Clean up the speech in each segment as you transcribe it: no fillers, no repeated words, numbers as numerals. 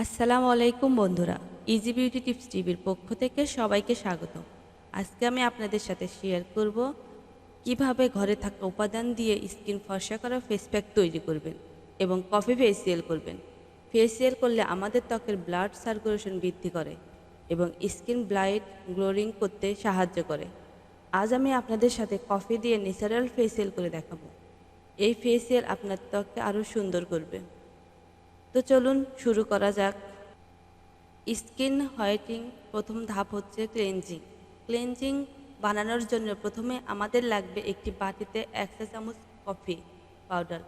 আসসালামু আলাইকুম বন্ধুরা, ইজি বিউটি টিপস টিভির পক্ষ থেকে সবাইকে স্বাগত। আজকে আমি আপনাদের সাথে শেয়ার করব কিভাবে ঘরে থাকা উপাদান দিয়ে স্কিন ফর্সা করা ফেস প্যাক তৈরি করবেন এবং কফি ফেসিয়াল করবেন। ফেসিয়াল করলে আমাদের ত্বকের ব্লাড সার্কুলেশন বৃদ্ধি করে এবং স্কিন ব্রাইট গ্লোয়িং করতে সাহায্য করে। আজ আমি আপনাদের সাথে কফি দিয়ে ন্যাচারাল ফেসিয়াল করে দেখাবো। এই ফেসিয়াল আপনার ত্বককে আরও সুন্দর করবে। তো চলুন শুরু করা যাক। স্কিন হোয়াইটিং প্রথম ধাপ হচ্ছে ক্লেনজিং বানানোর জন্য প্রথমে আমাদের লাগবে একটি বাটিতে 1 চা চামচ কফি পাউডার।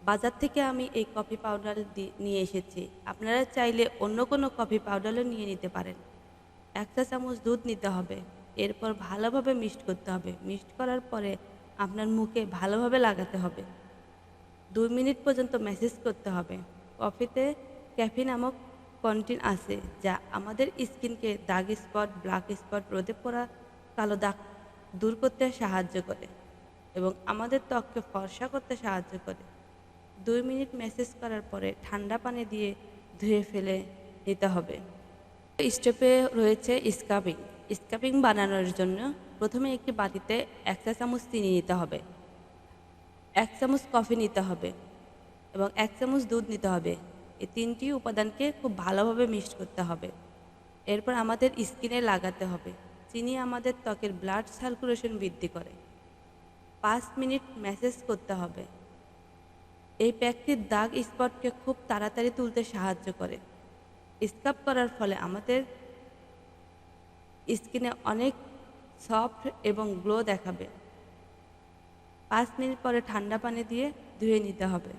বাজার থেকে আমি এই কফি পাউডার নিয়ে এসেছি, আপনারা চাইলে অন্য কোনো কফি পাউডারও নিয়ে নিতে পারেন। 1 চা চামচ দুধ নিতে হবে, এরপর ভালোভাবে মিক্সড করতে হবে। মিক্সড করার পরে আপনার মুখে ভালোভাবে লাগাতে হবে। 2 মিনিট পর্যন্ত ম্যাসেজ করতে হবে। কফিতে ক্যাফিন নামক কন্টেন্ট আছে যা আমাদের স্কিনকে দাগ স্পট, ব্ল্যাক স্পট, রোদে পড়া কালো দাগ দূর করতে সাহায্য করে এবং আমাদের ত্বককে ফর্সা করতে সাহায্য করে। 2 মিনিট ম্যাসেজ করার পরে ঠান্ডা পানি দিয়ে ধুয়ে ফেলে নিতে হবে। স্টেপে রয়েছে স্ক্রাবিং বানানোর জন্য প্রথমে একটি বাটিতে 1 চা চামচ চিনি নিতে হবে, 1 চামচ কফি নিতে হবে এবং 1 চামচ দুধ নিতে হবে। এই তিনটি উপাদানকে খুব ভালোভাবে মিক্সড করতে হবে। এরপর আমাদের স্কিনে লাগাতে হবে। চিনি আমাদের ত্বকের ব্লাড সার্কুলেশন বৃদ্ধি করে। 5 মিনিট ম্যাসেজ করতে হবে। এই প্যাকটির দাগ স্পটকে খুব তাড়াতাড়ি তুলতে সাহায্য করে। স্ক্রাব করার ফলে আমাদের স্কিনে অনেক সফট এবং গ্লো দেখাবে। 5 মিনিট পরে ঠান্ডা পানি দিয়ে ধুয়ে নিতে হবে।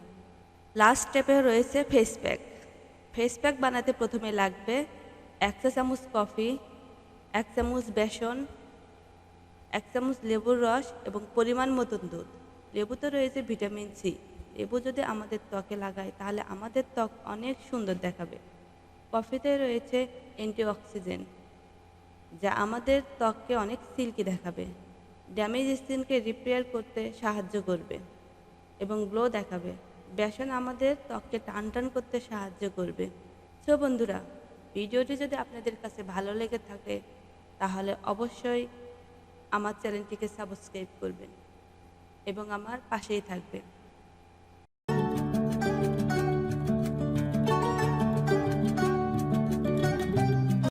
লাস্ট স্টেপে রয়েছে ফেস প্যাক বানাতে প্রথমে লাগবে 1 চা চামচ কফি, 1 চামচ বেসন, 1 চামচ লেবুর রস এবং পরিমাণ মতন দুধ। লেবুতে রয়েছে ভিটামিন সি। লেবু যদি আমাদের ত্বকে লাগাই তাহলে আমাদের ত্বক অনেক সুন্দর দেখাবে। কফিতে রয়েছে অ্যান্টিঅক্সিডেন্ট যা আমাদের ত্বককে অনেক সিল্কি দেখাবে, ড্যামেজ স্কিনকে রিপেয়ার করতে সাহায্য করবে এবং গ্লো দেখাবে। বেসন আমাদের ত্বককে টান করতে সাহায্য করবে। সো বন্ধুরা, ভিডিওটি যদি আপনাদের কাছে ভালো লেগে থাকে তাহলে অবশ্যই আমার চ্যানেলটিকে সাবস্ক্রাইব করবেন এবং আমার পাশেই থাকবেন।